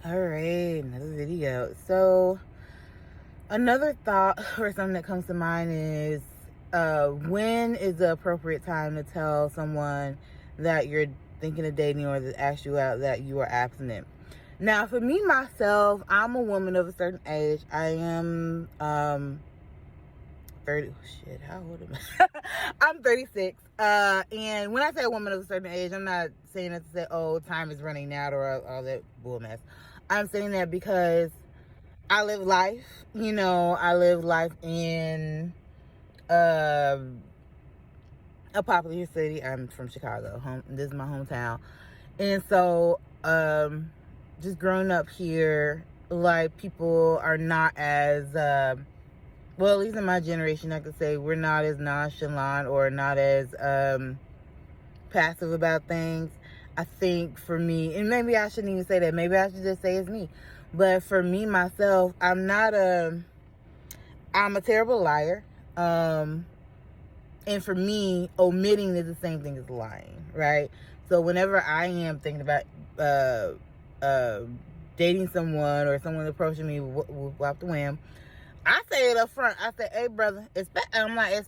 Alright, another video. So, another thought or something that comes to mind is when is the appropriate time to tell someone that you're thinking of dating or that ask you out that you are abstinent? Now, for me, myself, I'm a woman of a certain age. I am 30. Oh shit, how old am I? I'm 36. And when I say a woman of a certain age, I'm not saying that to say, oh, time is running out or all that bull mess. I'm saying that because I live life. I live life in a popular city. I'm from Chicago. This is my hometown. And so, just growing up here, like, people are not as, well, at least in my generation, I could say we're not as nonchalant or not as passive about things. I think for me, and maybe I shouldn't even say that. Maybe I should just say it's me. But for me, myself, I'm a terrible liar. And for me, omitting is the same thing as lying, right? So whenever I am thinking about dating someone or someone approaching me off the whim, I say it up front. I say, "Hey, brother," I'm like, I'm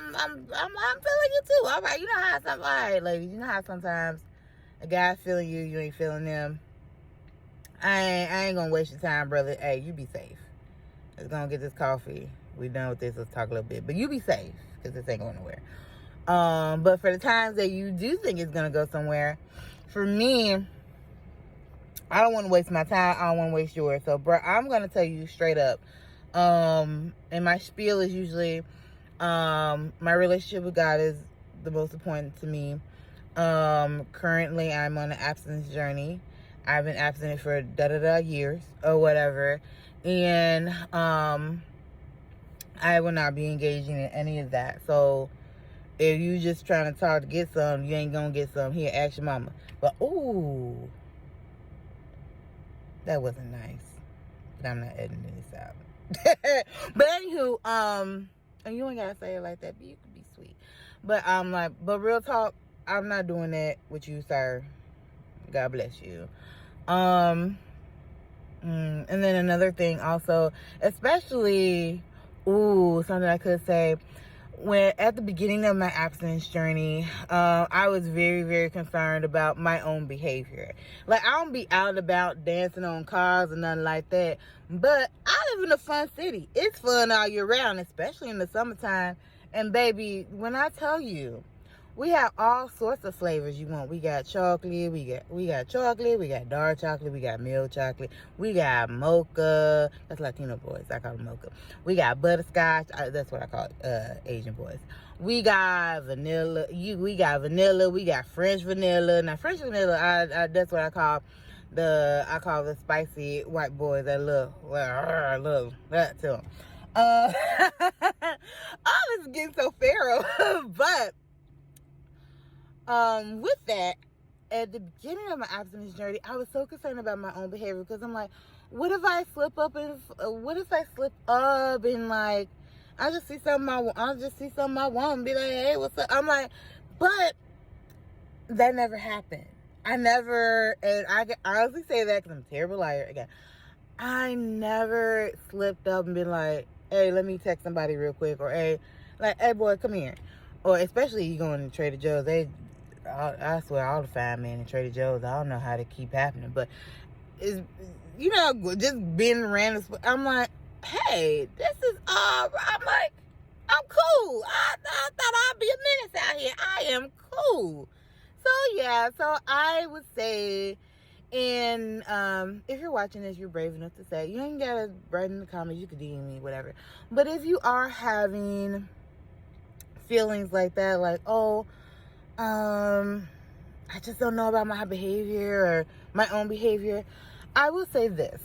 feeling you too. All right, all right, ladies, you know how sometimes a guy's feeling you, you ain't feeling them. I ain't gonna waste your time, brother. Hey, you be safe. Let's go and get this coffee. We done with this. Let's talk a little bit, but you be safe because this ain't going nowhere. But for the times that you do think it's gonna go somewhere, for me, I don't want to waste my time. I don't want to waste yours. So, bro, I'm gonna tell you straight up. And my spiel is usually, my relationship with God is the most important to me. Currently, I'm on an abstinence journey. I've been abstinent for years or whatever, and I will not be engaging in any of that. So, if you just trying to talk to get some, you ain't gonna get some. Here, ask your mama. But ooh, that wasn't nice. But I'm not editing this out. But anywho, and you ain't gotta say it like that, but you can be sweet. But but real talk, I'm not doing that with you, sir. God bless you. And then another thing also, especially, something I could say, when at the beginning of my abstinence journey, I was very, very concerned about my own behavior. Like, I don't be out and about dancing on cars or nothing like that, but I live in a fun city. It's fun all year round, especially in the summertime. And baby, when I tell you, we have all sorts of flavors you want. We got chocolate, we got chocolate, we got dark chocolate, we got milk chocolate, we got mocha. That's Latino boys. I call them mocha. We got butterscotch. That's what I call Asian boys. We got vanilla. We got French vanilla. Now French vanilla, that's what I call the spicy white boys that love that to them. All this is getting so feral, but. With that, at the beginning of my abstinence journey, I was so concerned about my own behavior because I'm like, what if I slip up and like, I just see something I want and be like, hey, what's up? I'm like, but that never happened. And I can honestly say that because I'm a terrible liar again. I never slipped up and been like, hey, let me text somebody real quick, or hey, boy, come here. Or especially you going to Trader Joe's, I swear, all the fine men in Trader Joe's, I don't know how to keep happening, but it's, just being random. I'm like, hey, this is I'm like, I'm cool. I thought I'd be a menace out here. I am cool. So yeah, so I would say, and if you're watching this, you're brave enough to say, you ain't gotta write in the comments, you could DM me, whatever. But if you are having feelings like that, like, I just don't know about my behavior or my own behavior, I will say this.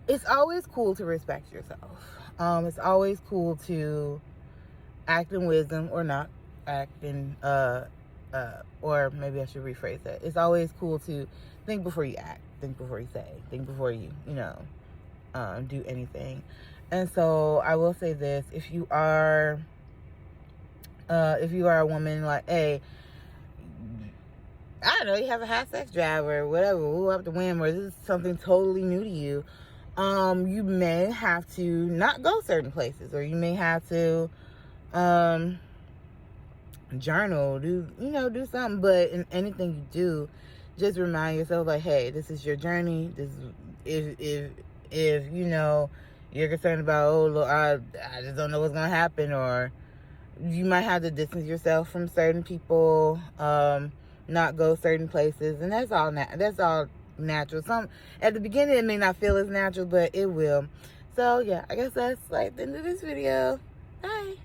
It's always cool to respect yourself. It's always cool to act in wisdom or not act in, or maybe I should rephrase that. It's always cool to think before you act, think before you say, think before you, do anything. And so I will say this: if you are a woman, like, hey, I don't know, you have a high sex drive or whatever, woo up the whim, or this is something totally new to you, you may have to not go certain places, or you may have to journal, do something. But in anything you do, just remind yourself, like, hey, this is your journey. This is, if you're concerned about, oh Lord, I just don't know what's gonna happen, or you might have to distance yourself from certain people, not go certain places, and that's all natural. At the beginning it may not feel as natural, but it will. So yeah, I guess that's like the end of this video. Bye.